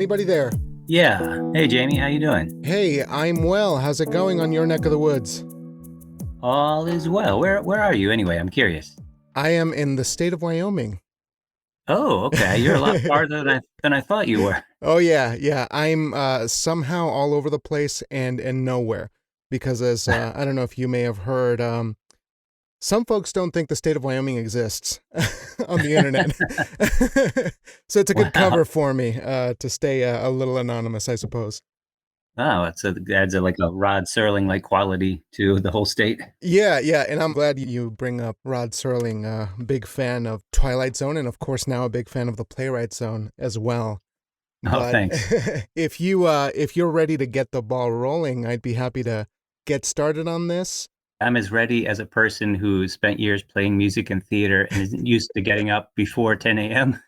Anybody there? Yeah. Hey, Jamie, how you doing? Hey, I'm well. How's it going on your neck of the woods? All is well. Where are you anyway? I'm curious. I am in the state of Wyoming. Oh, okay. You're a lot farther than I thought you were. Oh yeah. I'm somehow all over the place and nowhere because as I don't know if you may have heard, some folks don't think the state of Wyoming exists on the internet. So it's a good Wow. cover for me to stay a little anonymous, I suppose. Oh, it adds like a Rod Serling like quality to the whole state. Yeah, and I'm glad you bring up Rod Serling, big fan of Twilight Zone, and of course now a big fan of the Playwright Zone as well. Oh, But thanks. if you're ready to get the ball rolling, I'd be happy to get started on this. I'm as ready as a person who spent years playing music in theater and isn't used to getting up before 10 a.m.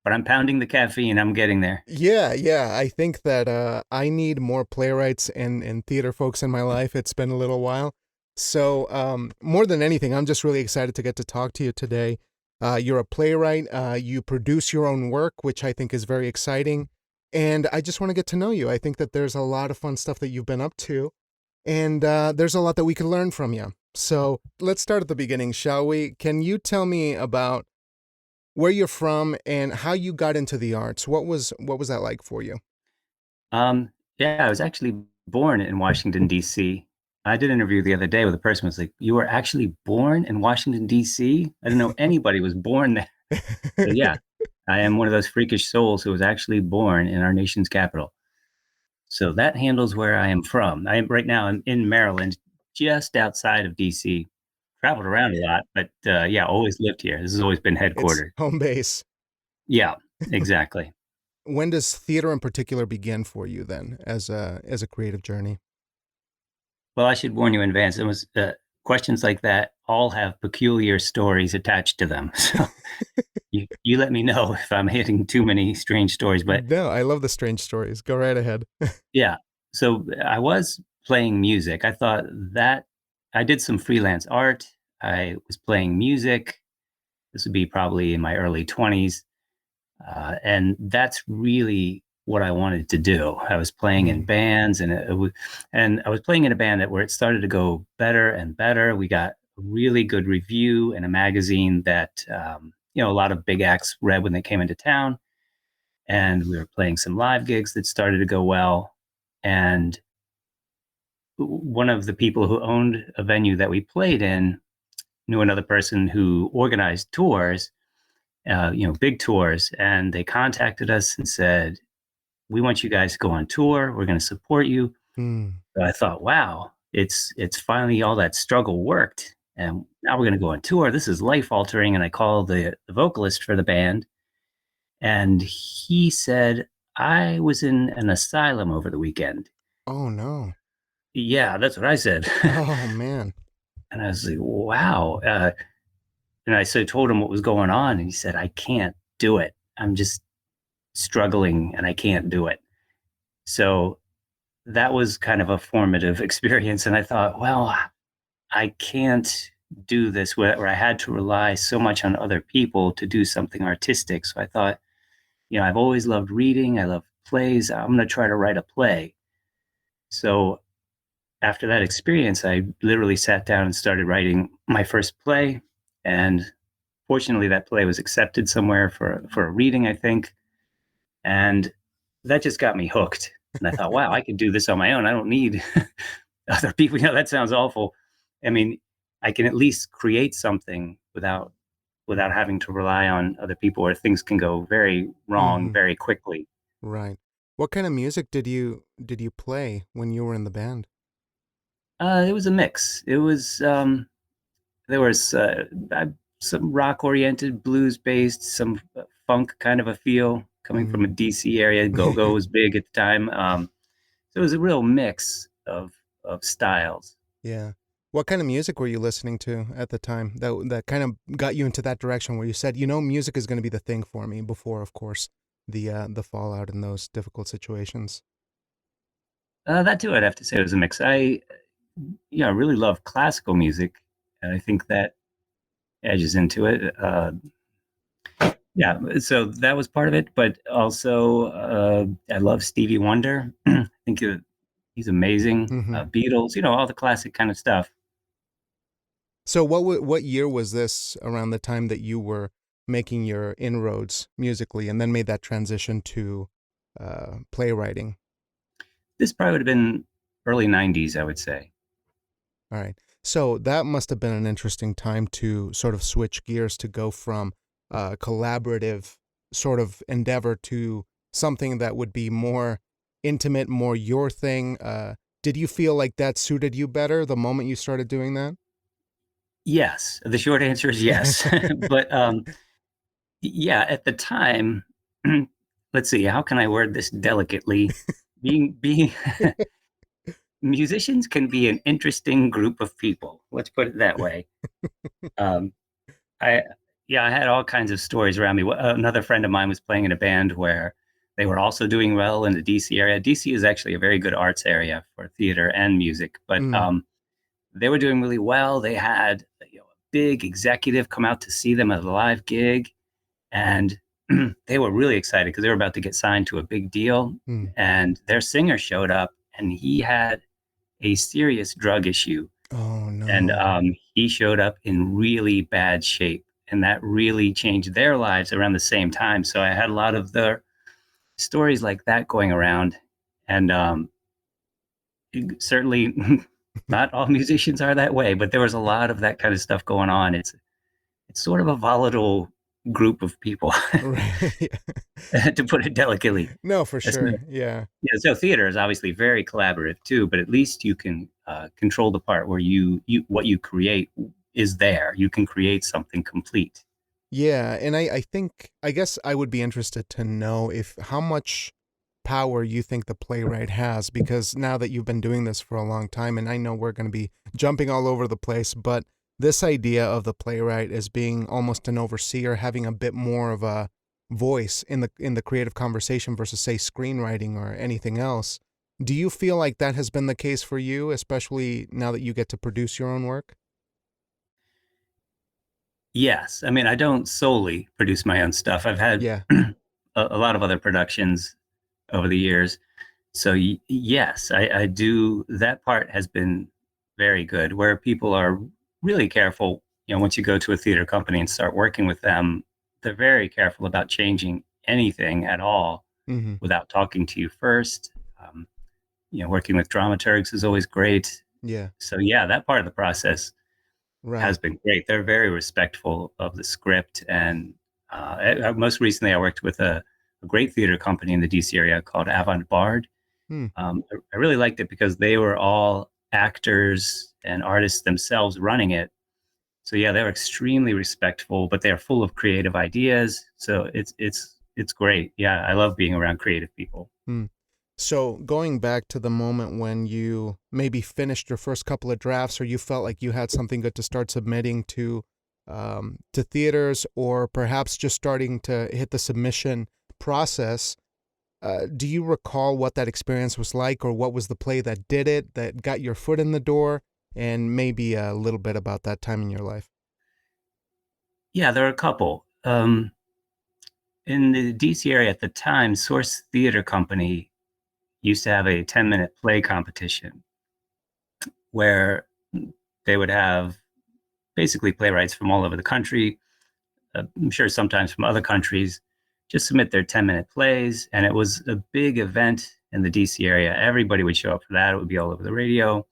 But I'm pounding the caffeine. I'm getting there. Yeah. I think that I need more playwrights and theater folks in my life. It's been a little while. So more than anything, I'm just really excited to get to talk to you today. You're a playwright. You produce your own work, which I think is very exciting. And I just want to get to know you. I think that there's a lot of fun stuff that you've been up to. And there's a lot that we can learn from you. So let's start at the beginning, shall we? Can you tell me about where you're from and how you got into the arts? What was that like for you? Yeah, I was actually born in Washington, D.C. I did an interview the other day with a person who was like, "You were actually born in Washington, D.C.? I didn't know anybody was born there." So yeah, I am one of those freakish souls who was actually born in our nation's capital. So that handles where I am from. I am right now. I'm in Maryland, just outside of DC. Traveled around a lot, but yeah, always lived here. This has always been It's headquartered. home base. Yeah, exactly. When does theater in particular begin for you then as a creative journey? Well, I should warn you in advance. It was questions like that all have peculiar stories attached to them. So you let me know if I'm hitting too many strange stories. But No, I love the strange stories. Go right ahead. yeah, so I was playing music. I thought that I did some freelance art. I was playing music. This would be probably in my early 20s. And that's really what I wanted to do. I was playing in Mm, bands, and and I was playing in a band where it started to go better and better. We got a really good review in a magazine that a lot of big acts read when they came into town, and we were playing some live gigs that started to go well. And one of the people who owned a venue that we played in knew another person who organized tours, big tours, and they contacted us and said, "We want you guys to go on tour. We're going to support you." mm. So I thought, wow, it's finally all that struggle worked, and now we're going to go on tour. This is life altering. And I called the vocalist for the band, and he said, "I was in an asylum over the weekend." Oh no. Yeah, that's what I said. Oh man. And I was like, wow. And told him what was going on, and he said, "I can't do it. I'm just struggling, and I can't do it." So that was kind of a formative experience. And I thought, well, I can't do this where I had to rely so much on other people to do something artistic. So I thought, I've always loved reading. I love plays. I'm going to try to write a play. So after that experience, I literally sat down and started writing my first play. And fortunately, that play was accepted somewhere for a reading, I think. And that just got me hooked. And I thought, wow, I could do this on my own. I don't need other people. That sounds awful. I mean, I can at least create something without having to rely on other people, or things can go very wrong Hmm. very quickly. Right. What kind of music did you play when you were in the band? It was a mix. It was there was some rock oriented, blues based, some funk kind of a feel coming from a Mm. DC area. Go go was big at the time. So it was a real mix of styles. Yeah. What kind of music were you listening to at the time that kind of got you into that direction where you said, music is going to be the thing for me before, of course, the fallout in those difficult situations? That too, I'd have to say, was a mix. I really love classical music, and I think that edges into it. Yeah, so that was part of it, but also I love Stevie Wonder. I think he's amazing. Hmm. Beatles, all the classic kind of stuff. So what year was this around the time that you were making your inroads musically and then made that transition to playwriting? This probably would have been early 90s, I would say. All right. So that must have been an interesting time to sort of switch gears to go from collaborative sort of endeavor to something that would be more intimate, more your thing. Did you feel like that suited you better the moment you started doing that? Yes, the short answer is yes. But yeah, at the time, let's see, how can I word this delicately? Being musicians can be an interesting group of people. Let's put it that way. Um, I Yeah, I had all kinds of stories around me. Another friend of mine was playing in a band where they were also doing well in the DC area. DC is actually a very good arts area for theater and music, but Mm, they were doing really well. They had a big executive come out to see them at a live gig, and they were really excited because they were about to get signed to a big deal. mm. And their singer showed up, and he had a serious drug issue, Oh and no. he showed up in really bad shape, and that really changed their lives around the same time. So I had a lot of the stories like that going around, and certainly not all musicians are that way, but there was a lot of that kind of stuff going on. It's sort of a volatile group of people, Right. to put it delicately. No, for That's not, sure. Yeah. yeah, so theater is obviously very collaborative too, but at least you can control the part where you what you create is there. You can create something complete. Yeah, and I think I guess I would be interested to know if how much power you think the playwright has, because now that you've been doing this for a long time, and I know we're going to be jumping all over the place, but this idea of the playwright as being almost an overseer, having a bit more of a voice in the creative conversation versus say screenwriting or anything else. Do you feel like that has been the case for you, especially now that you get to produce your own work? Yes, I mean I don't solely produce my own stuff. I've had Yeah. a lot of other productions over the years. So yes, I do. That part has been very good, where people are really careful. Once you go to a theater company and start working with them, they're very careful about changing anything at all Mhm. without talking to you first. Um, Working with dramaturgs is always great. Yeah. So yeah, that part of the process has Right. been great. They're very respectful of the script, and most recently, I worked with a great theater company in the DC area called Avant Bard. Hmm. I really liked it because they were all actors and artists themselves running it. So yeah, they're extremely respectful, but they're full of creative ideas. So it's great. Yeah, I love being around creative people. Hmm. So going back to the moment when you maybe finished your first couple of drafts, or you felt like you had something good to start submitting to theaters, or perhaps just starting to hit the submission process, do you recall what that experience was like, or what was the play that did it, that got your foot in the door, and maybe a little bit about that time in your life? Yeah, there are a couple. In the DC area at the time, Source Theater Company used to have a 10-minute play competition where they would have basically playwrights from all over the country. I'm sure sometimes from other countries, just submit their 10-minute plays. And it was a big event in the DC area. Everybody would show up for that. It would be all over the radio.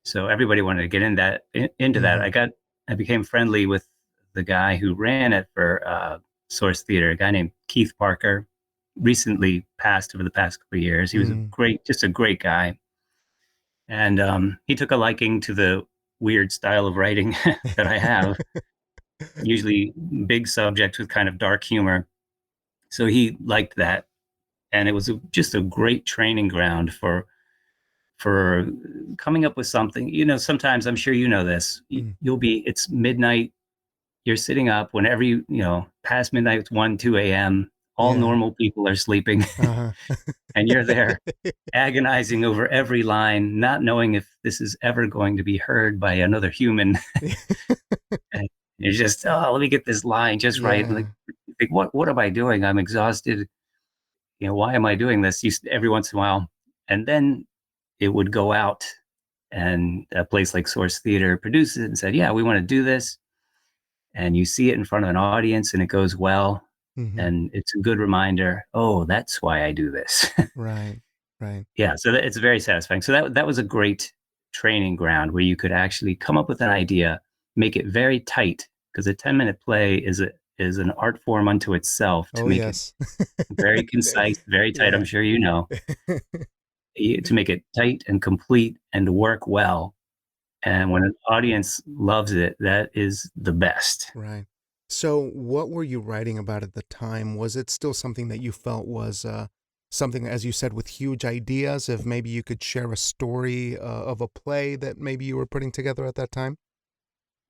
So everybody wanted to get into that. Hmm. I became friendly with the guy who ran it for Source Theater, a guy named Keith Parker, recently passed over the past couple of years. He was Mm. just a great guy. And he took a liking to the weird style of writing that I have, usually big subjects with kind of dark humor. So he liked that, and it was just a great training ground for coming up with something. Sometimes I'm sure you know this. Mm. It's midnight. You're sitting up whenever past midnight. It's 1, 2 a.m. All Yeah. normal people are sleeping, Uh-huh. and you're there agonizing over every line, not knowing if this is ever going to be heard by another human. And you're just, oh, let me get this line just right. Like, Yeah. think, what am I doing? I'm exhausted. Why am I doing this? Every once in a while. And then it would go out, and a place like Source Theater produced it and said, yeah, we want to do this. And you see it in front of an audience and it goes well. Mm-hmm. And it's a good reminder, oh, that's why I do this. Right. Right. Yeah, so it's very satisfying. So that was a great training ground where you could actually come up with an idea, make it very tight, because a 10-minute play is an art form unto itself, to Oh, make it yes. very concise, very tight. Yeah. I'm sure you know, to make it tight and complete and work well. And when an audience loves it, that is the best. Right. So, what were you writing about at the time? Was it still something that you felt was something, as you said, with huge ideas? If maybe you could share a story of a play that maybe you were putting together at that time?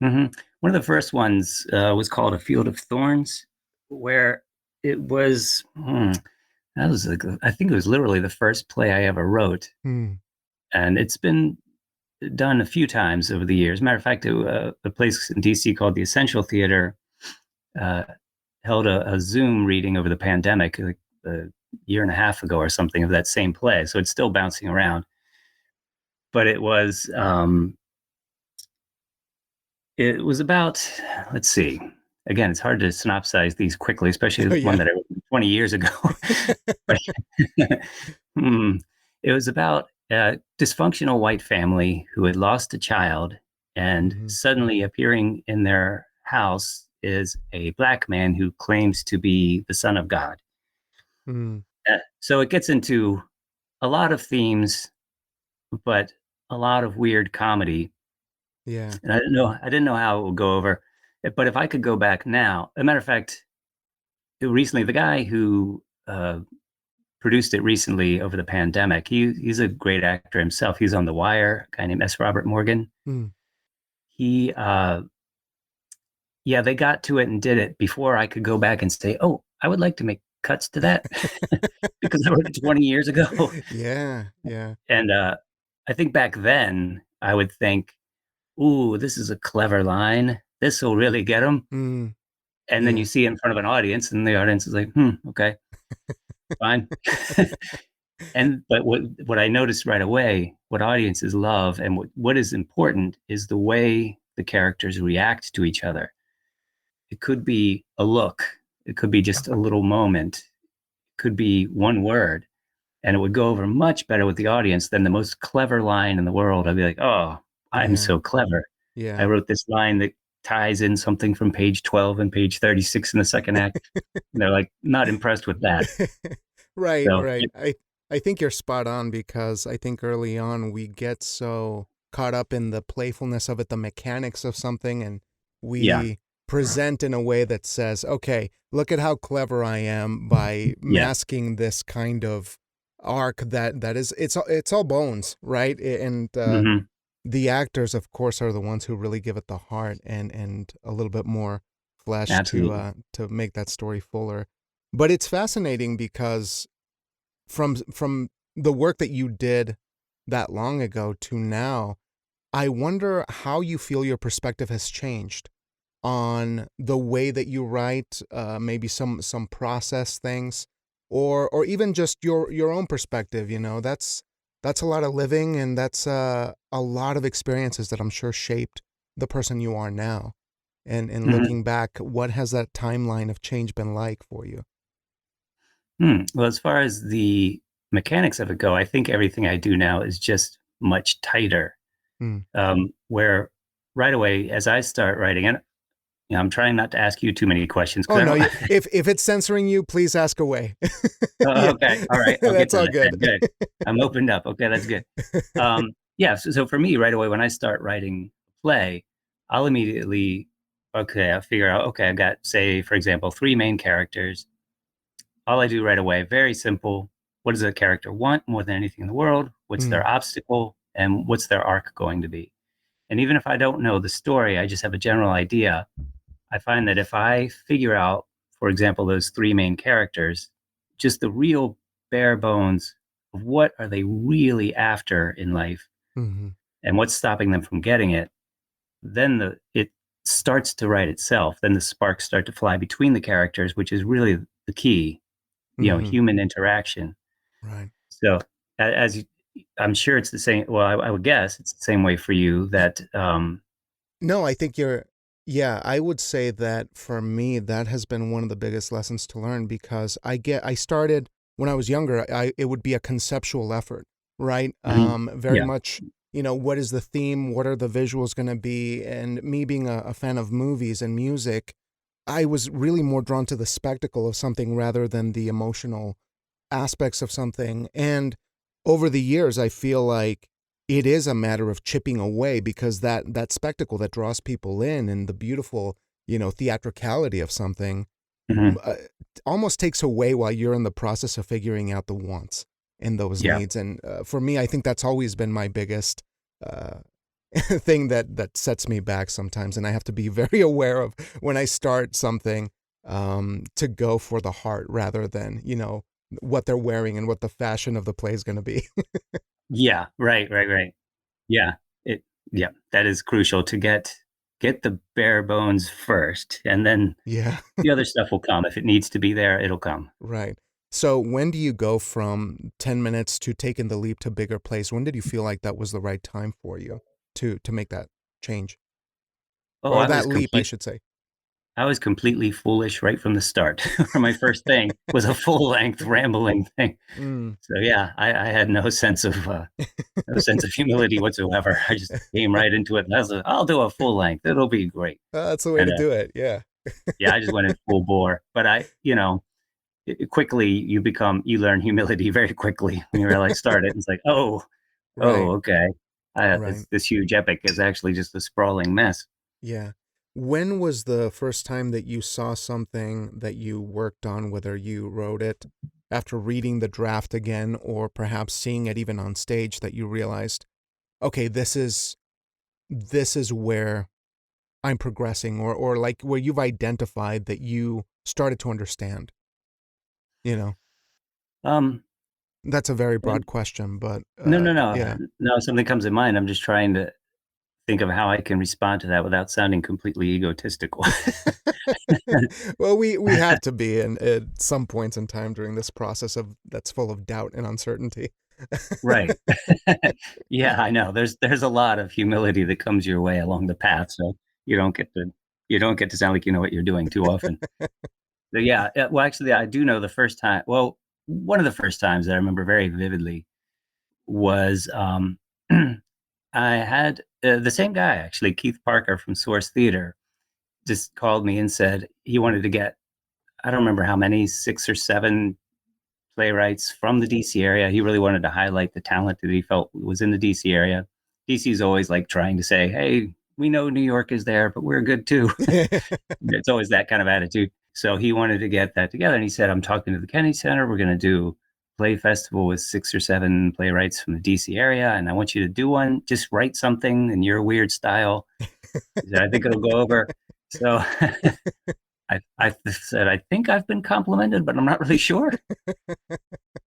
hmm One of the first ones was called A Field of Thorns, where it was, that was like, I think it was literally the first play I ever wrote. Hmm. And it's been done a few times over the years. Matter of fact, a place in DC called the Essential Theater uh, held a Zoom reading over the pandemic, like a year and a half ago or something, of that same play. So it's still bouncing around. But it was about, let's see. Again, it's hard to synopsize these quickly, especially Oh, the one yeah. that I wrote 20 years ago. But, hmm, it was about a dysfunctional white family who had lost a child, and Hmm. suddenly appearing in their house is a black man who claims to be the son of God. Hmm. So it gets into a lot of themes, but a lot of weird comedy. Yeah. And I didn't know how it would go over. But if I could go back now, as a matter of fact, recently the guy who produced it recently over the pandemic, he's a great actor himself. He's on The Wire, a guy named S. Robert Morgan. Hmm. He Yeah, they got to it and did it before I could go back and say, oh, I would like to make cuts to that because I wrote it 20 years ago. Yeah. Yeah. And I think back then I would think, ooh, this is a clever line. This will really get them. Hmm. And then you Yeah. see it in front of an audience, and the audience is like, okay, fine. But what I noticed right away, what audiences love and what is important is the way the characters react to each other. It could be a look, it could be just a little moment, it could be one word, and it would go over much better with the audience than the most clever line in the world. I'd be like, oh, I'm Yeah. so clever. I Yeah. wrote this line that ties in something from page 12 and page 36 in the second act. And they're like, not impressed with that. Right, So, right. I think you're spot on because I think early on we get so caught up in the playfulness of it, the mechanics of something, and yeah, we present in a way that says, "Okay, look at how clever I am by yeah. masking this kind of arc that is it's all bones, right?" And hmm the actors, of course, are the ones who really give it the heart and a little bit more flesh Absolutely. to make that story fuller. But it's fascinating because from the work that you did that long ago to now, I wonder how you feel your perspective has changed on the way that you write, maybe some process things, or even just your own perspective. That's a lot of living, and that's a lot of experiences that I'm sure shaped the person you are now. And hmm looking back, what has that timeline of change been like for you? Well, as far as the mechanics of it go, I think everything I do now is just much tighter. Mm. Where right away, as I start writing, and I'm trying not to ask you too many questions Oh because I no, don't. if it's censoring you, please ask away. Oh, Yeah, okay, all right, I'll get that's to all that good. then. Good, I'm opened up. Okay, that's good. Yeah, so for me, right away, when I start writing a play, I'll immediately, okay, I'll figure out, okay, I've got, say, for example, three main characters. All I do right away, very simple. What does a character want more than anything in the world? What's Mm, their obstacle? And what's their arc going to be? And even if I don't know the story, I just have a general idea. I find that if I figure out, for example, those three main characters, just the real bare bones of what are they really after in life mhm, and what's stopping them from getting it, then starts to write itself, then the sparks start to fly between the characters, which is really the key, Hmm. human interaction. Right. So as you, I'm sure it's the same. Well, I would guess it's the same way for you that, No, I think yeah, I would say that for me, that has been one of the biggest lessons to learn because I started when I was younger, it would be a conceptual effort, right? mhm, Very yeah. much, what is the theme? What are the visuals going to be? And me being a fan of movies and music, I was really more drawn to the spectacle of something rather than the emotional aspects of something. And over the years, I feel like it is a matter of chipping away because that spectacle that draws people in and the beautiful, theatricality of something Mhm, uh, almost takes away while you're in the process of figuring out the wants and those yeah. needs. And for me, I think that's always been my biggest uh, thing that sets me back sometimes. And I have to be very aware of when I start something to go for the heart rather than, what they're wearing and what the fashion of the play is going to be. Yeah. Right. Right. Right. Yeah. It. Yeah. That is crucial to get the bare bones first, and then Yeah, the other stuff will come. If it needs to be there, it'll come. right. So when do you go from 10 minutes to taking the leap to bigger plays? When did you feel like that was the right time for you to make that change? Oh, Or that leap, I should say. I was completely foolish right from the start. My first thing was a full length rambling thing. Mm. So yeah, I had no sense of humility whatsoever. I just came right into it. And I was like, I'll do a full length. It'll be great. That's the way And to do it. Yeah. yeah, I just went in full bore. But quickly you learn humility very quickly when you really start it. And it's like, Right. okay. Right. This huge epic is actually just a sprawling mess. Yeah. When was the first time that you saw something that you worked on, whether you wrote it after reading the draft again or perhaps seeing it even on stage that you realized, okay, this is where I'm progressing or like where you've identified that you started to understand, you know? Um, That's a very well, broad question, but no, no, no, yeah. no. Something comes in mind. I'm just trying to think of how I can respond to that without sounding completely egotistical. Well, we have to be in at some points in time during this process of that's full of doubt and uncertainty. Right. Yeah, I know. There's a lot of humility that comes your way along the path, so you don't get to you don't get to sound like you know what you're doing too often. So yeah, well, actually, I do know the first time. Well, one of the first times that I remember very vividly was I had the same guy actually, Keith Parker from Source Theater, just called me and said he wanted to get I don't remember how many, 6 or 7 playwrights from the DC area. He really wanted to highlight the talent that he felt was in the DC area. DC's always like trying to say, hey, we know New York is there, but we're good too. It's always that kind of attitude. So he wanted to get that together. And he said, I'm talking to the Kennedy Center. We're going to do play festival with 6 or 7 playwrights from the DC area. And I want you to do one. Just write something in your weird style. He said, I think it'll go over. So I said, I think I've been complimented, but I'm not really sure.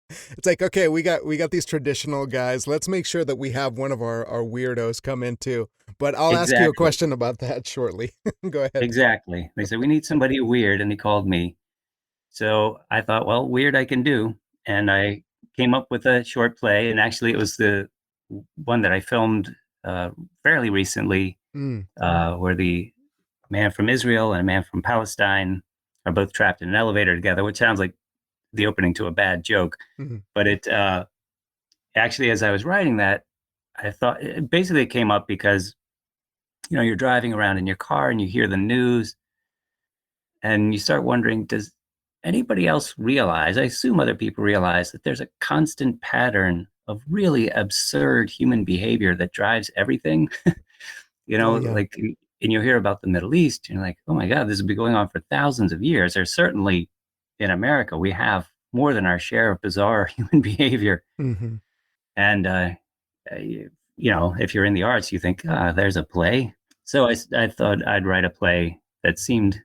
It's like, okay, we got these traditional guys. Let's make sure that we have one of our weirdos come in too. But I'll ask you a Exactly. question about that shortly. Go ahead. Exactly. They said, we need somebody weird. And he called me. So I thought, well, weird I can do. And I came up with a short play. And actually, it was the one that I filmed fairly recently, Mm, where the man from Israel and a man from Palestine are both trapped in an elevator together, which sounds like the opening to a bad joke. mhm. But it actually, as I was writing that, I thought it came up because, you're driving around in your car and you hear the news and you start wondering, does anybody else realize? I assume other people realize that there's a constant pattern of really absurd human behavior that drives everything. Oh yeah. Like, and you hear about the Middle East, and you're like, oh my God, this has been going on for thousands of years. There's certainly in America, we have more than our share of bizarre human behavior. Hmm. And, if you're in the arts, you think, there's a play. So I thought I'd write a play that seemed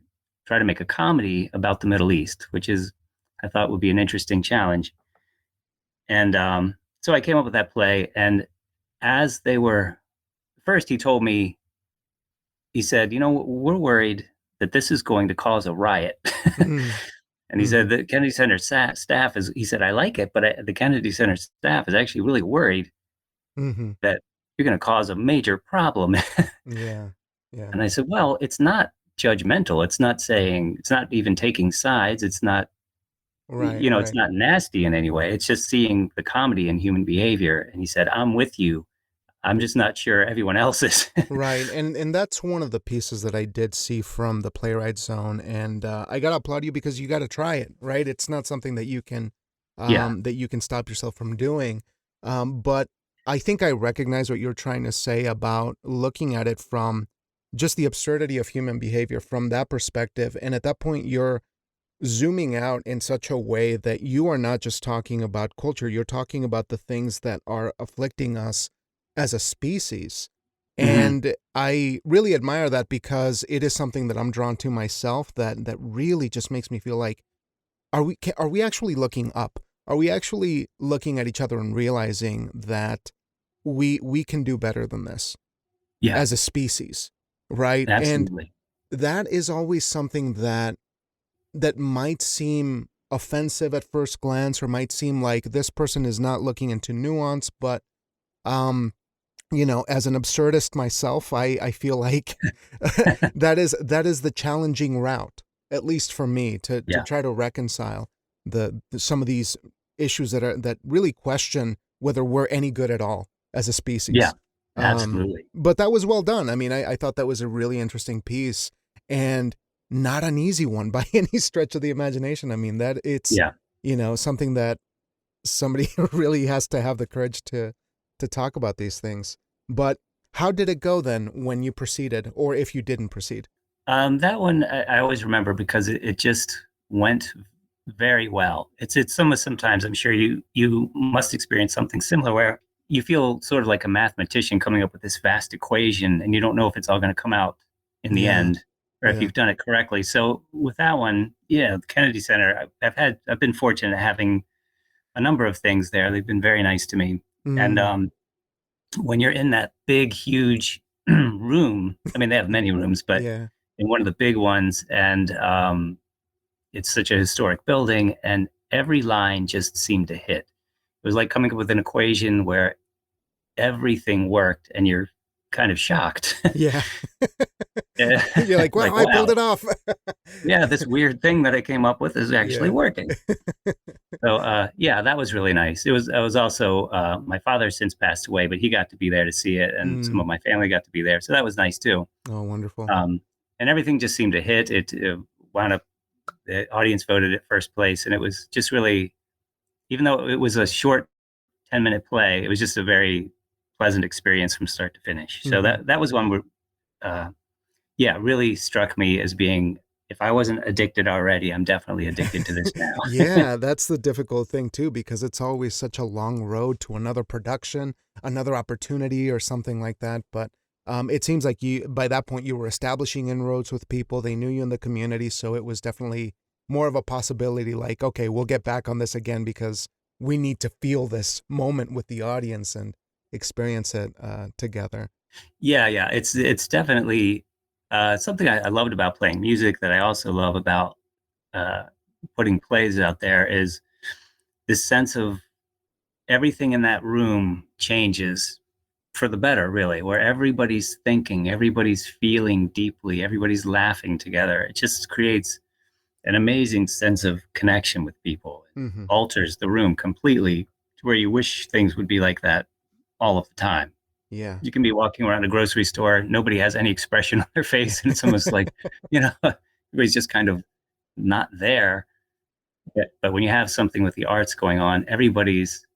try to make a comedy about the Middle East, which is I thought would be an interesting challenge. And so I came up with that play. And as they were first, he told me he said, we're worried that this is going to cause a riot. Mm-hmm. And he said, the Kennedy Center staff he said, I like it, but the Kennedy Center staff is actually really worried Mm-hmm. that you're going to cause a major problem. Yeah. Yeah. And I said, well, it's not judgmental. It's not even taking sides. It's not, Right. it's Right. not nasty in any way. It's just seeing the comedy in human behavior. And he said, I'm with you. I'm just not sure everyone else is. Right, and that's one of the pieces that I did see from the Playwright Zone, and I gotta applaud you because you gotta try it, right? It's not something Yeah. that you can stop yourself from doing, but I think I recognize what you're trying to say about looking at it from just the absurdity of human behavior from that perspective, and at that point, you're zooming out in such a way that you are not just talking about culture, you're talking about the things that are afflicting us as a species. Hmm. And I really admire that because it is something that I'm drawn to myself that really just makes me feel like are we actually looking up? Are we actually looking at each other and realizing that we can do better than this Yeah, as a species, right? And absolutely. that is always something that might seem offensive at first glance or might seem like this person is not looking into nuance, but um as an absurdist myself, I feel like that is the challenging route, at least for me, to Yeah. try to reconcile some of these issues that really question whether we're any good at all as a Yeah, species. absolutely. But that was well done. I mean, I thought that was a really interesting piece and not an easy one by any stretch of the imagination. I mean, that it's, Yeah. something that somebody really has to have the courage to talk about these things. But how did it go then when you proceeded, or if you didn't proceed? That one I always remember because it just went very well. It's sometimes I'm sure you must experience something similar where you feel sort of like a mathematician coming up with this vast equation and you don't know if it's all going to come out in the Yeah, end or if yeah. you've done it correctly. So with that one, yeah, the Kennedy Center, I've been fortunate having a number of things there. They've been very nice to me. And Mm, when you're in that big, huge room, I mean, they have many rooms, but yeah, in one of the big ones, and it's such a historic building, and every line just seemed to hit. It was like coming up with an equation where everything worked, and you're kind of shocked. yeah. You're like, wow, Like, I pulled wow, it off. yeah, this weird thing that I came up with is actually Yeah. working. So yeah, that was really nice. It was also my father since passed away, but he got to be there to see it, and some Mm. of my family got to be there, so that was nice too. Oh, wonderful. Um, and everything just seemed to hit. It wound up the audience voted it first place, and it was just really, even though it was a short 10-minute play, it was just a very pleasant experience from start to finish. So Hmm. that was one where, uh, yeah, really struck me as being, if I wasn't addicted already, I'm definitely addicted to this now. Yeah, that's the difficult thing too, because it's always such a long road to another production, another opportunity, or something like that. But it seems like you, by that point, you were establishing inroads with people. They knew you in the community, so it was definitely more of a possibility. Like, okay, we'll get back on this again because we need to feel this moment with the audience and experience it together. Yeah, yeah, it's definitely something I loved about playing music that I also love about uh, putting plays out there is this sense of everything in that room changes for the better, really, where everybody's thinking, everybody's feeling deeply, everybody's laughing together. It just creates an amazing sense of connection with people. It Hmm. alters the room completely to where you wish things would be like that all of the time. Yeah. You can be walking around a grocery store, nobody has any expression on their face, and it's almost like, everybody's just kind of not there. But when you have something with the arts going on, everybody's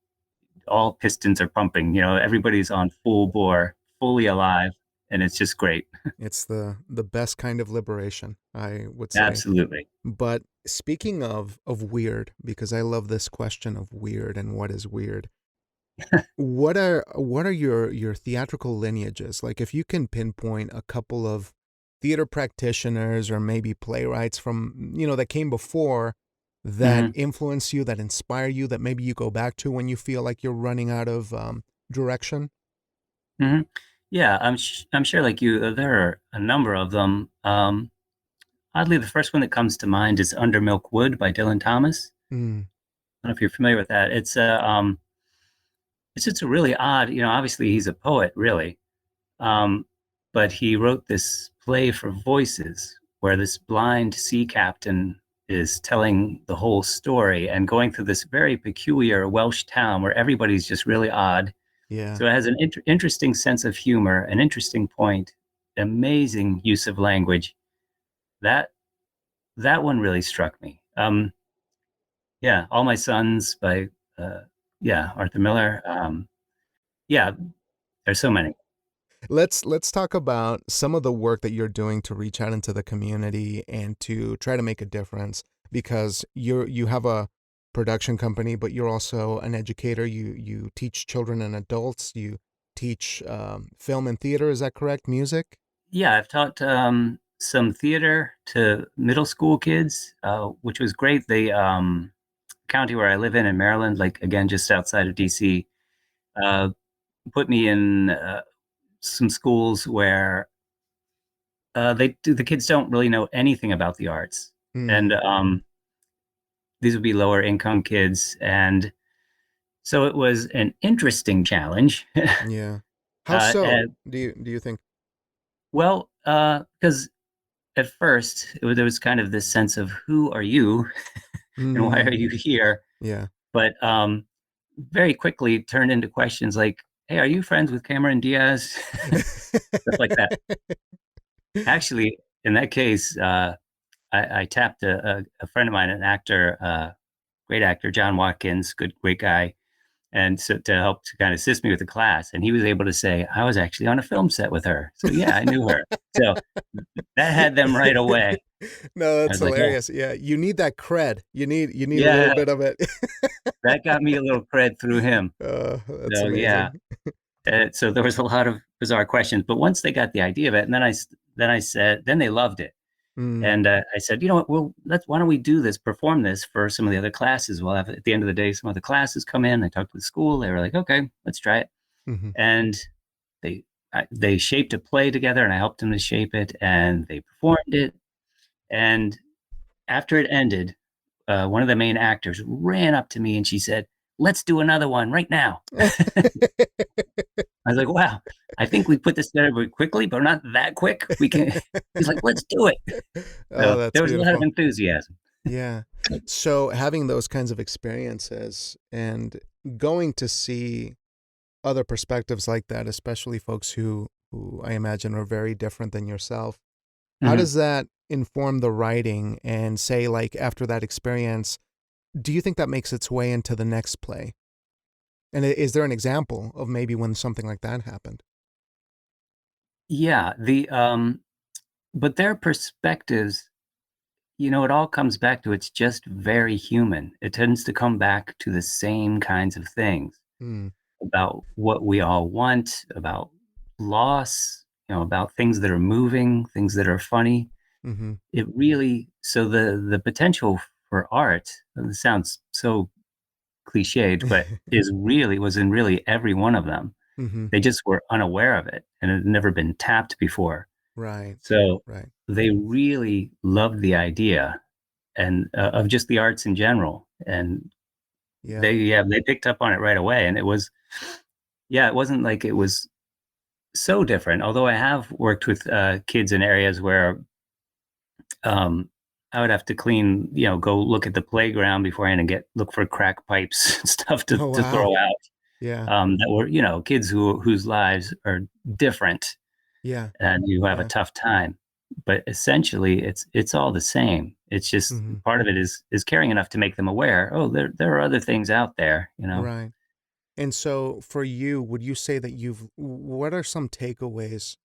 all pistons are pumping. Everybody's on full bore, fully alive, and it's just great. It's the best kind of liberation, I would say. Absolutely. But speaking of weird, because I love this question of weird and what is weird. What are your theatrical lineages? Like if you can pinpoint a couple of theater practitioners or maybe playwrights from, that came before that Hmm. influence you, that inspire you, that maybe you go back to when you feel like you're running out of direction. Hmm. Yeah, I'm sure like you, there are a number of them. Oddly, the first one that comes to mind is Under Milk Wood by Dylan Thomas. Mm, I don't know if you're familiar with that. It's just a really odd, obviously he's a poet, really. Um, but he wrote this play for voices where this blind sea captain is telling the whole story and going through this very peculiar Welsh town where everybody's just really odd. yeah. So it has an interesting sense of humor, an interesting point, amazing use of language. That that one really struck me. Yeah, All My Sons by uh, yeah, Arthur Miller. Yeah, there's so many. Let's talk about some of the work that you're doing to reach out into the community and to try to make a difference because you have a production company, but you're also an educator. You teach children and adults. You teach film and theater. Is that correct? Music? Yeah, I've taught some theater to middle school kids, which was great. The county where I live in Maryland, like again, just outside of DC, uh, put me in some schools where the kids don't really know anything about the arts, and Mm, these would be lower income kids, and so it was an interesting challenge. yeah. How so? And, Do you think? well, because at first there was kind of this sense of who are you and why are Mm, you here, yeah. but very quickly turned into questions like, hey, are you friends with Cameron Diaz? Stuff like that. Actually, in that case, I tapped a friend of mine, an actor, great actor, John Watkins, great guy, and so to help to kind of assist me with the class, and he was able to say I was actually on a film set with her. So yeah, I knew her. So that had them right away. No, I that's was like, oh hilarious. Yeah, you need that cred. You need a little yeah, bit of it. that got me a little cred through him. That's So yeah, amazing. so there was a lot of bizarre questions, but once they got the idea of it, and then I said, then they loved it. Mm, And I said, you know what? Well, why don't we do this, perform this for some of the other classes? We'll have at the end of the day, some of the classes come in. I talked to the school. They were like, okay, let's try it. mhm. And they they shaped a play together, and I helped them to shape it, and they performed it. And after it ended, one of the main actors ran up to me and she said, "Let's do another one right now." I was like, "Wow, I think we put this together very quickly, but not that quick. We can." He's like, "Let's do it." Oh, So that's there was a lot of beautiful. enthusiasm. Yeah. So having those kinds of experiences and going to see other perspectives like that, especially folks who I imagine are very different than yourself, how Mhm. does that inform the writing and say like after that experience, do you think that makes its way into the next play? And is there an example of maybe when something like that happened? Yeah, but their perspectives, it all comes back to it's just very human. It tends to come back to the same kinds of things Mm, about what we all want, about loss, about things that are moving, things that are funny. mm-hmm. It really so the potential for art, and it sounds so cliched, but was in really every one of them. Mm-hmm. They just were unaware of it and it had never been tapped before. Right. So Right. they really loved the idea and of just the arts in general, and Yeah. they picked up on it right away. And it was it wasn't like it was so different. Although I have worked with kids in areas where um, I would have to clean, go look at the playground beforehand and look for crack pipes and stuff to Oh, to wow. throw out. Yeah. That were kids whose lives are different Yeah. and you have a Yeah. tough time. But essentially, it's all the same. It's just Mm-hmm. part of it is caring enough to make them aware. Oh, there are other things out there. Right. And so for you, would you say that what are some takeaways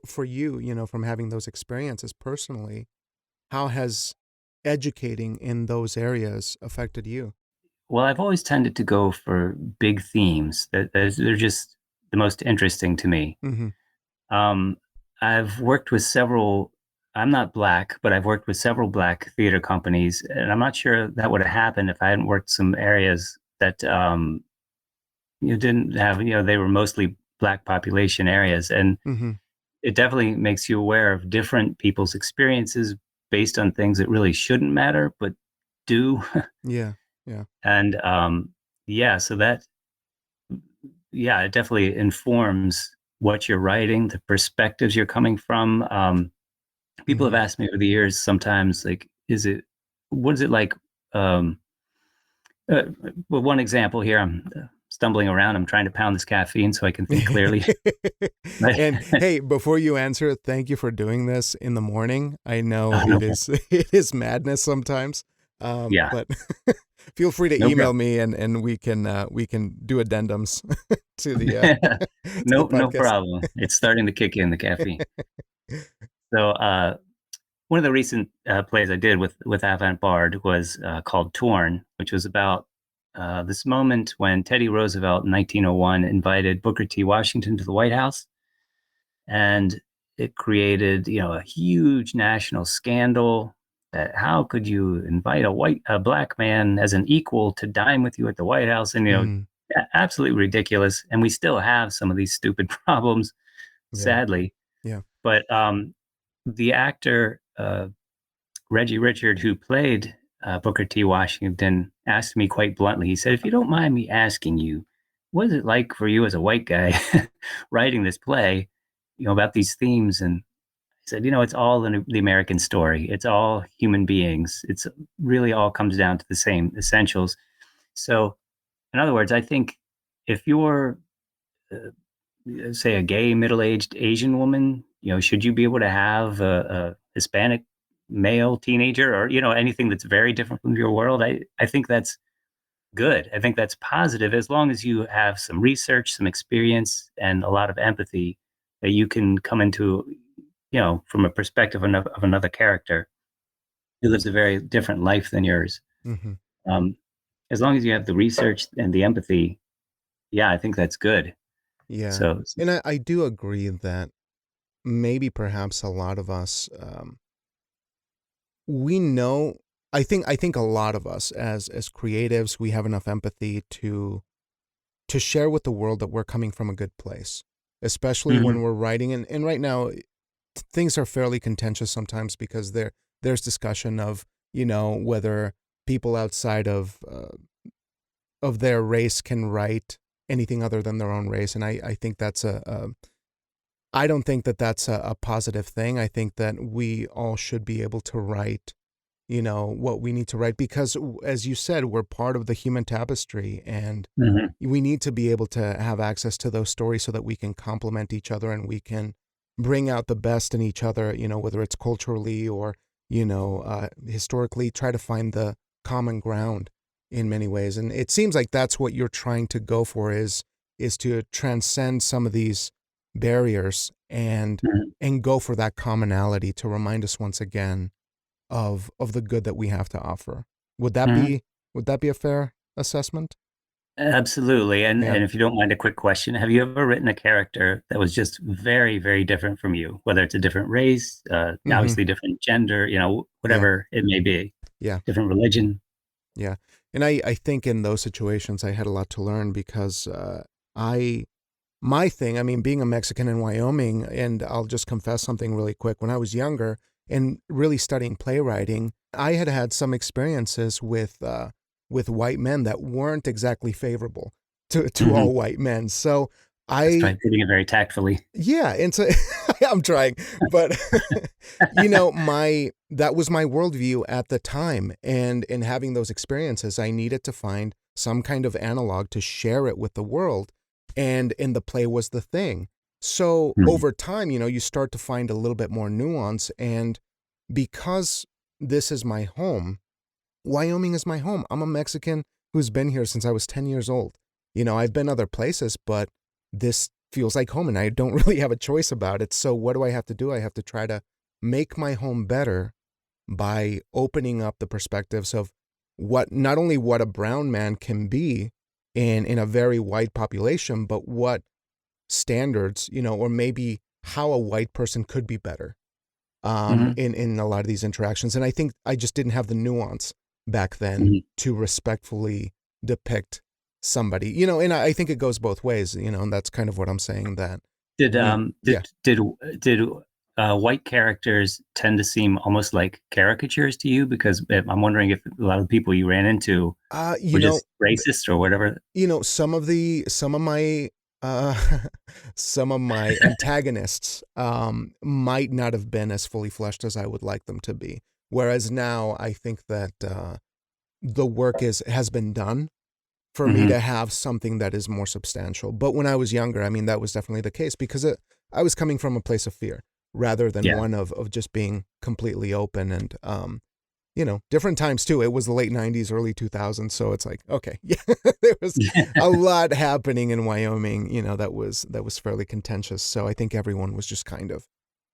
for you, from having those experiences personally? How has educating in those areas affected you? Well, I've always tended to go for big themes. They're just the most interesting to me. Mm-hmm. Um, I've worked with several. I'm not black, but I've worked with several black theater companies, and I'm not sure that would have happened if I hadn't worked some areas that didn't have. They were mostly Black population areas. And Mm-hmm. it definitely makes you aware of different people's experiences based on things that really shouldn't matter, but do. Yeah. Yeah. And yeah, so that, yeah, it definitely informs what you're writing, the perspectives you're coming from. People have Mm-hmm. asked me over the years sometimes, like, what is it like? Um, well, one example here, I'm stumbling around. I'm trying to pound this caffeine so I can think clearly. But And hey, before you answer, thank you for doing this in the morning. I know oh, no, it is it is madness sometimes. yeah, But feel free to no email problem. me and we can do addendums to the to the No podcast. problem. It's starting to kick in, the caffeine. So, one of the recent plays I did with Avant Bard was called Torn, which was about this moment when Teddy Roosevelt in 1901 invited Booker T. Washington to the White House, and it created, a huge national scandal. That how could you invite a black man as an equal to dine with you at the White House? And Mm, absolutely ridiculous. And we still have some of these stupid problems, yeah, sadly. yeah. But the actor Reggie Richard, who played Booker T. Washington, asked me quite bluntly. He said, "If you don't mind me asking you, what is it like for you as a white guy writing this play, about these themes?" And I said, "It's all in the American story. It's all human beings. It's really all comes down to the same essentials." So, in other words, I think if you're say a gay middle-aged Asian woman, should you be able to have a Hispanic male teenager, or anything that's very different from your world? I think that's good. I think that's positive, as long as you have some research, some experience, and a lot of empathy, that you can come into, from a perspective of another character who lives a very different life than yours. Hmm. Um, as long as you have the research and the empathy, yeah, I think that's good. Yeah. So, And I do agree that maybe perhaps a lot of us we know I think a lot of us as creatives, we have enough empathy to share with the world that we're coming from a good place, especially mhm, when we're writing. And right now, things are fairly contentious sometimes because there's discussion of whether people outside of their race can write anything other than their own race. And I think that's I don't think that that's a positive thing. I think that we all should be able to write what we need to write because, as you said, we're part of the human tapestry, and mhm, we need to be able to have access to those stories so that we can complement each other and we can bring out the best in each other, whether it's culturally or historically, try to find the common ground in many ways. And it seems like that's what you're trying to go for, is to transcend some of these barriers mhm, and go for that commonality to remind us once again of the good that we have to offer. Would that mhm. be would that be a fair assessment? Absolutely. And Yeah. if you don't mind a quick question, have you ever written a character that was just very, very different from you, whether it's a different race, Mhm. obviously different gender, Yeah. whatever it may be, Yeah. different religion? Yeah. And I think in those situations I had a lot to learn because I my thing, I mean, being a Mexican in Wyoming, and I'll just confess something really quick. When I was younger and really studying playwriting, I had had some experiences with white men that weren't exactly favorable to Hmm. all white men. So That's I probably putting it very tactfully. yeah, and so I'm trying, but my that was my worldview at the time, and in having those experiences, I needed to find some kind of analog to share it with the world, and in the play was the thing. So Mhm, over time, you start to find a little bit more nuance, and because this is my home, Wyoming is my home. I'm a Mexican who's been here since I was 10 years old. I've been other places, but this feels like home and I don't really have a choice about it. So what do I have to do? I have to try to make my home better by opening up the perspectives of what not only what a brown man can be in a very white population, but what standards, or maybe how a white person could be better mhm, in a lot of these interactions. And I think I just didn't have the nuance back then mhm. to respectfully depict somebody, and I think it goes both ways, and that's kind of what I'm saying, that Did yeah. white characters tend to seem almost like caricatures to you? Because I'm wondering if a lot of people you ran into You were know, just racist or whatever. some of my uh some of my antagonists might not have been as fully fleshed as I would like them to be. Whereas now I think that the work has been done for me Hmm. to have something that is more substantial. But when I was younger, I mean, that was definitely the case, because I was coming from a place of fear rather than Yeah. one of just being completely open. And different times too. It was the late 90s, early 2000s. So it's like, okay, yeah, there was a lot happening in Wyoming, that was fairly contentious. So I think everyone was just kind of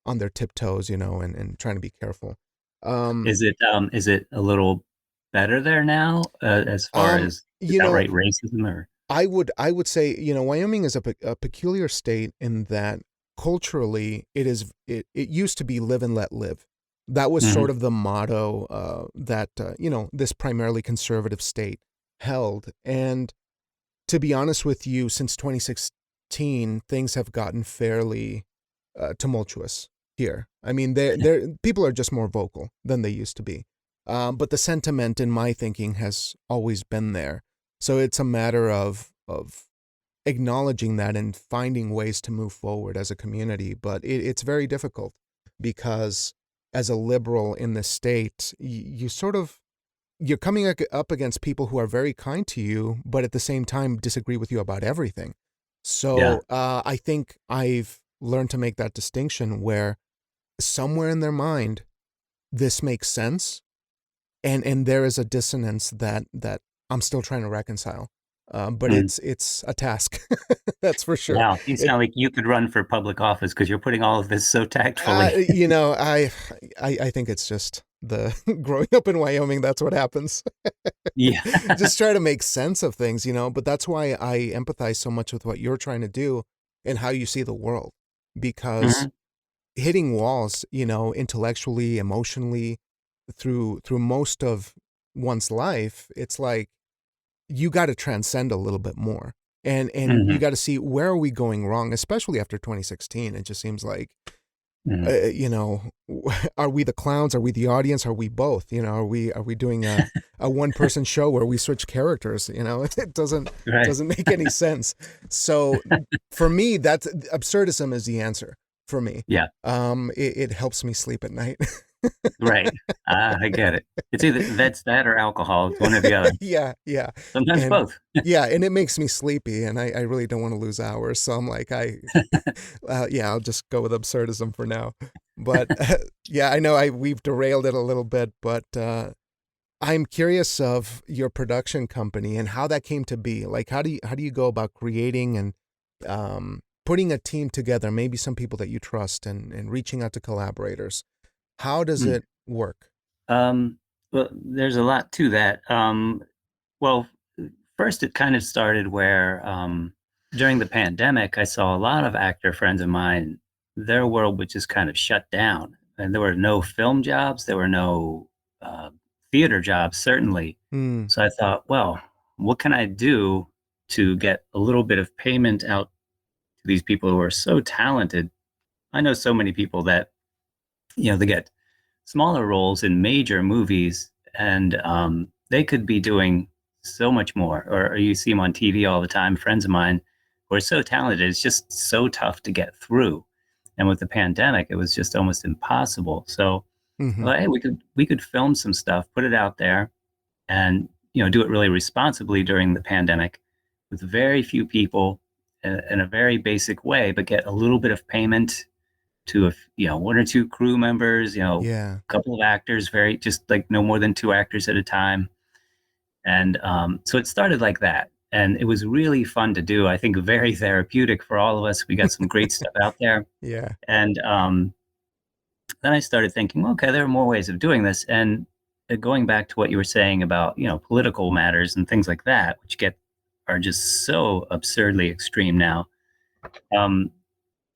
on their tiptoes, and trying to be careful. Um, Is it a little better there now, as far um, as just you know, outright racism or? I would say, Wyoming is a peculiar state in that culturally it used to be live and let live. That was Hmm. sort of the motto that this primarily conservative state held. And to be honest with you, since 2016, things have gotten fairly tumultuous here. I mean, they people are just more vocal than they used to be. But the sentiment in my thinking has always been there. So it's a matter of acknowledging that and finding ways to move forward as a community. But it's very difficult because as a liberal in the state, you're coming up against people who are very kind to you, but at the same time disagree with you about everything. Yeah. So I think I've learned to make that distinction where somewhere in their mind this makes sense, and there is a dissonance that I'm still trying to reconcile. But Mm. it's a task, that's for sure. Wow, you It, sound like you could run for public office because you're putting all of this so uh, tactfully. you know, I, I think it's just the growing up in Wyoming. That's what happens. Yeah. Just try to make sense of things, But that's why I empathize so much with what you're trying to do and how you see the world, because Hmm. hitting walls, intellectually, emotionally, through most of one's life, it's like you got to transcend a little bit more. And you Hmm. got to see, where are we going wrong, especially after 2016. It just seems like Hmm. uh, you know are we the clowns, are we the audience, are we both, are we doing a one person show where we switch characters, it Right. doesn't make any sense. So for me, that's absurdism is the answer for me. Yeah. It helps me sleep at night. Right. I get it. It's either that's that or alcohol. It's one or the other. Yeah, yeah. Sometimes And both. yeah, and it makes me sleepy, and I really don't want to lose hours. So I'm like, yeah, I'll just go with absurdism for now. But yeah, I know we've derailed it a little bit, but I'm curious of your production company and how that came to be. Like, how do you go about creating and putting a team together? Maybe some people that you trust, and reaching out to collaborators. How does Hmm. it work? Um, well, there's a lot to that. Well, first it kind of started where during the pandemic, I saw a lot of actor friends of mine, their world was just kind of shut down. And there were no film jobs, there were no uh, theater jobs, certainly. Hmm. So I thought, well, what can I do to get a little bit of payment out to these people who are so talented? I know so many people that, they get smaller roles in major movies, and they could be doing so much more. Or you see them on TV all the time. Friends of mine who are so talented, it's just so tough to get through. And with the pandemic, it was just almost impossible. So, Mm-hmm. well, hey, we could film some stuff, put it out there, and do it really responsibly during the pandemic, with very few people, in a very basic way, but get a little bit of payment to one or two crew members, Yeah. a couple of actors, very just like no more than two actors at a time. And so it started like that. And it was really fun to do. I think very therapeutic for all of us. We got some great stuff out there. Yeah. And then I started thinking, okay, there are more ways of doing this. And going back to what you were saying about, political matters and things like that, which are just so absurdly extreme now. Um,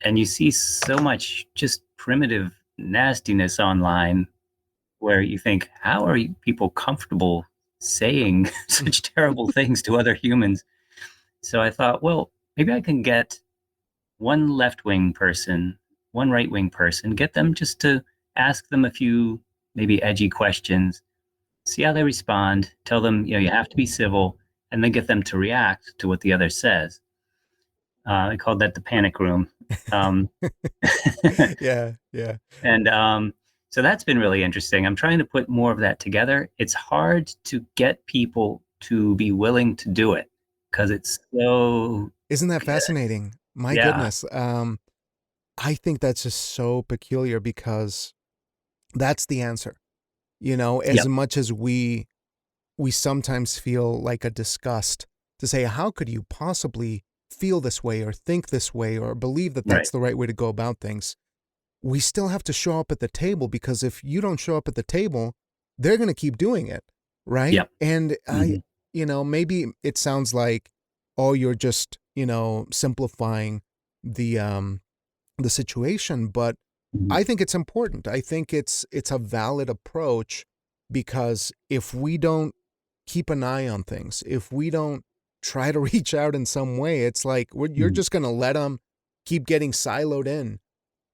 and you see so much just primitive nastiness online where you think, how are people comfortable saying such terrible things to other humans? So I thought, well, maybe I can get one left-wing person, one right-wing person, get them just to ask them a few maybe edgy questions, see how they respond, tell them, you have to be civil, and then get them to react to what the other says. I called that the panic room. Um, Yeah, yeah. and so that's been really interesting. I'm trying to put more of that together. It's hard to get people to be willing to do it because it's so Isn't that good. fascinating? My Yeah, goodness. I think that's just so peculiar because that's the answer. As yep, much as we sometimes feel like a disgust to say, how could you possibly feel this way or think this way or believe that right, that's the right way to go about things? We still have to show up at the table, because if you don't show up at the table, they're going to keep doing it. Right. yep, And hmm maybe it sounds like, oh, you're just, simplifying the situation, but hmm I think it's important. I think it's a valid approach, because if we don't keep an eye on things, if we don't try to reach out in some way, it's like you're hmm just going to let them keep getting siloed in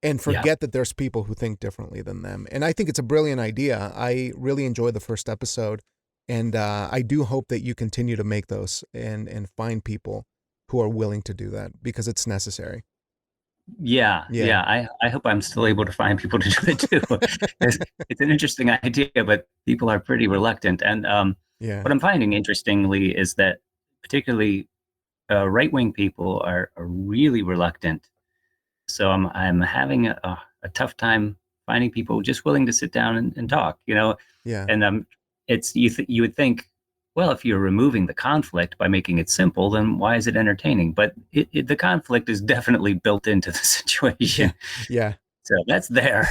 and yeah, forget that there's people who think differently than them. And I think it's a brilliant idea. I really enjoyed the first episode, and I do hope that you continue to make those and find people who are willing to do that, because it's necessary. yeah, Yeah. yeah. I hope I'm still able to find people to do it too. it's, it's an interesting idea, but people are pretty reluctant. And Yeah. what I'm finding interestingly is that particularly right-wing people are really reluctant. So I'm having a tough time finding people just willing to sit down and talk, Yeah. and it's you would think, well, if you're removing the conflict by making it simple, then why is it entertaining? But the conflict is definitely built into the Yeah. situation, Yeah. so that's there.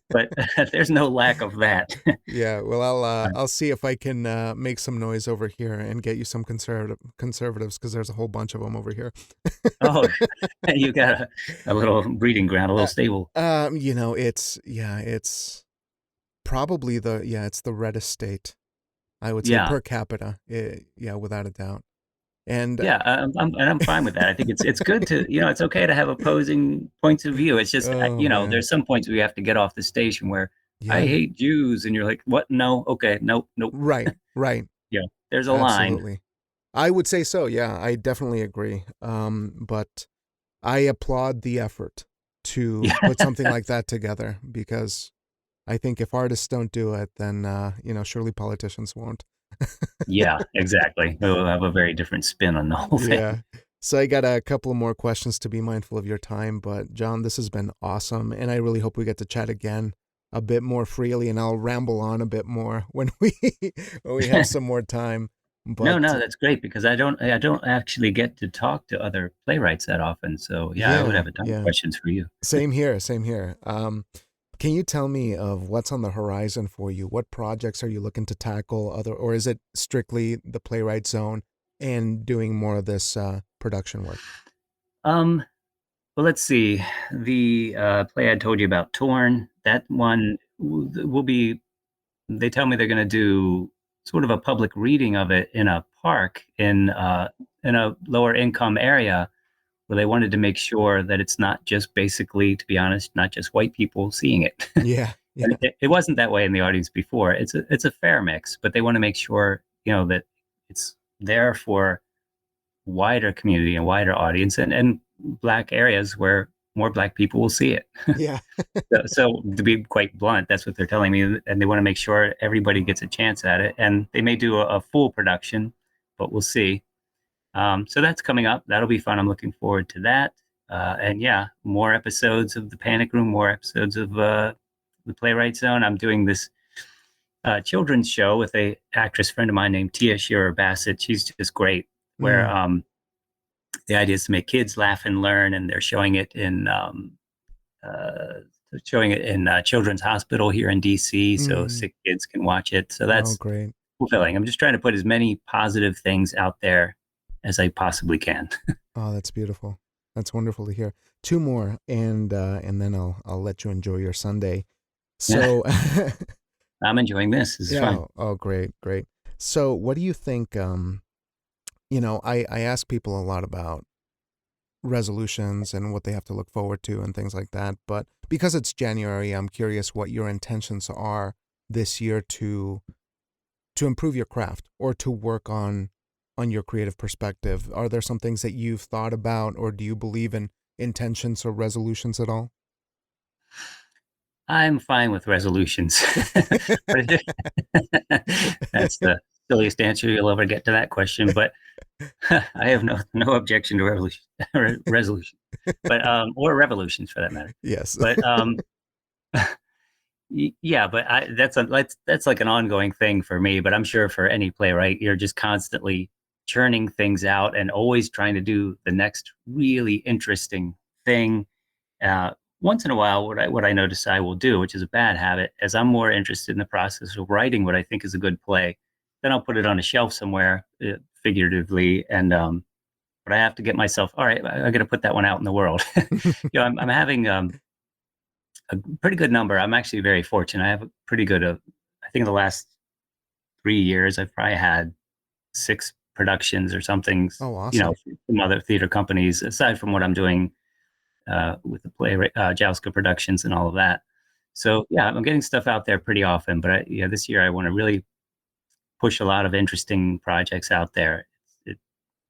But there's no lack of that. Yeah. Well, I'll see if I can make some noise over here and get you some conservatives, because there's a whole bunch of them over here. Oh, you got a little breeding ground, a little stable. It's probably it's the reddest state, I would say, Yeah, per capita. Yeah, without a doubt. And yeah, and I'm fine with that. I think it's good to, it's okay to have opposing points of view. It's just, oh man, there's some points where you have to get off the station where I yeah, hate Jews, and you're like, what? No, okay, nope, nope. right, right, Yeah, there's a line. absolutely. I would say so. Yeah, I definitely agree. But I applaud the effort to Yeah, put something like that together, because I think if artists don't do it, then surely politicians won't. yeah, exactly. We'll have a very different spin on the whole thing. Yeah. So I got a couple of more questions to be mindful of your time, but John, this has been awesome, and I really hope we get to chat again a bit more freely, and I'll ramble on a bit more when we have some more time. No, But no, that's great because I don't actually get to talk to other playwrights that often. So yeah, I would yeah, have a ton of yeah. questions for you. Same here, same here. Can you tell me of what's on the horizon for you? What projects are you looking to tackle, or is it strictly the Playwright Zone and doing more of this production work? Um, well, let's see. The play I told you about, Torn, that one will be, they tell me they're going to do sort of a public reading of it in a park in a lower income area where they wanted to make sure that it's not just basically, to be honest, not just white people seeing it. Yeah, yeah, And it wasn't that way in the audience before. It's a fair mix, but they want to make sure, that it's there for wider community and wider audience and black areas where more black people will see it. yeah, So to be quite blunt, that's what they're telling me, and they want to make sure everybody gets a chance at it. And they may do a full production, but we'll see. So that's coming up. That'll be fun. I'm looking forward to that. And yeah, more episodes of the Panic Room, more episodes of the Playwright Zone. I'm doing this children's show with a actress friend of mine named Tia Shearer Bassett. She's just great. Where mm, the idea is to make kids laugh and learn, and they're uh, showing it in Children's Hospital here in DC, so mm. sick kids can watch it. So Oh, that's great. fulfilling. I'm just trying to put as many positive things out there as I possibly can. Oh, that's beautiful. That's wonderful to hear. Two more, and then I'll let you enjoy your Sunday. Yeah, So, I'm enjoying this. This is yeah. fun. Oh, great, great. So, what do you think? I ask people a lot about resolutions and what they have to look forward to and things like that. But because it's January, I'm curious what your intentions are this year to improve your craft or to work on your creative perspective. Are there some things that you've thought about, or do you believe in intentions or resolutions at all? I'm fine with resolutions. That's the silliest answer you'll ever get to that question, but I have no objection to resolution, but or revolutions for that matter. Yes. But yeah, but that's like an ongoing thing for me. But I'm sure for any playwright, you're just constantly churning things out and always trying to do the next really interesting thing. Uh, Once in a while, what I notice I will do, which is a bad habit, is I'm more interested in the process of writing what I think is a good play. Then I'll put it on a shelf somewhere, figuratively, and but I have to get myself, all right, I got to put that one out in the world. I'm having a pretty good number. I'm actually very fortunate. I have a pretty good, I think in the last 3 years, I've probably had 6 productions or something, Oh, awesome. from other theater companies, aside from what I'm doing with the playwright Jouska Productions and all of that. So yeah, I'm getting stuff out there pretty often. But this year I want to really push a lot of interesting projects out there.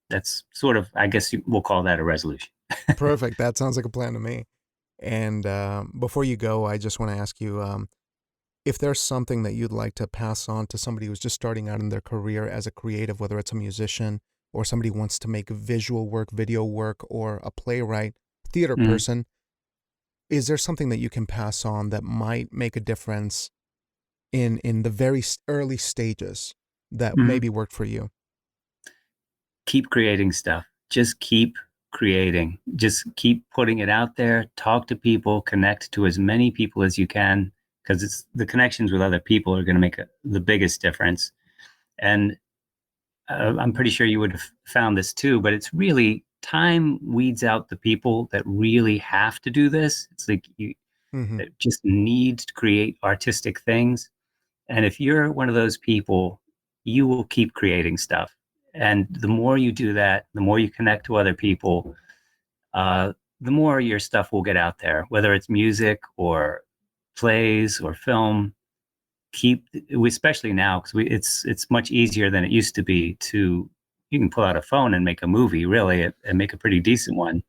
That's sort of, I guess we'll call that a resolution. Perfect. That sounds like a plan to me. And before you go, I just want to ask you if there's something that you'd like to pass on to somebody who's just starting out in their career as a creative, whether it's a musician or somebody who wants to make visual work, video work, or a playwright, theater Mhm. person. Is there something that you can pass on that might make a difference in the very early stages that Mhm. maybe worked for you? Keep creating stuff. Just keep creating. Just keep putting it out there. Talk to people. Connect to as many people as you can, because it's the connections with other people are going to make the biggest difference. And I'm pretty sure you would have found this too, but it's really time weeds out the people that really have to do this. It's like you Mm-hmm. that just need to create artistic things. And if you're one of those people, you will keep creating stuff. And the more you do that, the more you connect to other people, the more your stuff will get out there, whether it's music or plays or film. Especially now, because it's much easier than it used to be to, you can pull out a phone and make a movie, really, and make a pretty decent one.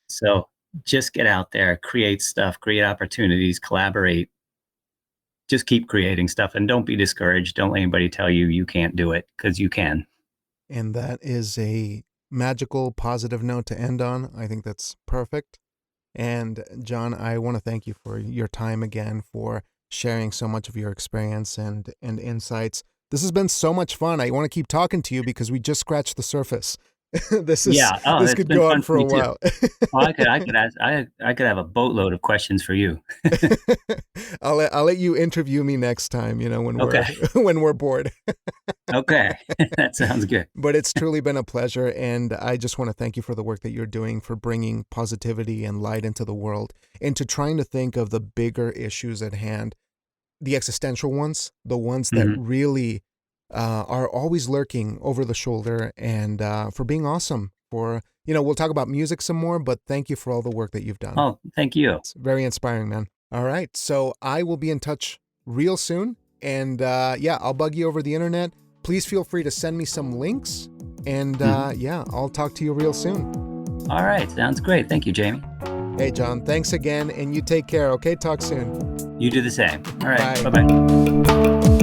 So just get out there, create stuff, create opportunities, collaborate, just keep creating stuff, and don't be discouraged. Don't let anybody tell you you can't do it, because you can. And that is a magical, positive note to end on. I think that's perfect. And John, I want to thank you for your time again, for sharing so much of your experience and insights. This has been so much fun. I want to keep talking to you because we just scratched the surface. Yeah. Oh, This it's could been go fun on for for a me too. while. Oh, I could have a boatload of questions for you. I'll let you interview me next time, when we're Okay. when we're bored. Okay. That sounds good. But it's truly been a pleasure, and I just want to thank you for the work that you're doing, for bringing positivity and light into the world, and to trying to think of the bigger issues at hand, the existential ones, the ones that Hmm. really are always lurking over the shoulder, and for being awesome. We'll talk about music some more, but thank you for all the work that you've done. Oh, thank you. It's very inspiring, man. All right, so I will be in touch real soon, and yeah, I'll bug you over the internet. Please feel free to send me some links, and Mhm. yeah, I'll talk to you real soon. All right. Sounds great. Thank you, Jamie. Hey, John, thanks again, and you take care, okay? Talk soon. You do the same. All right. Bye. Bye bye.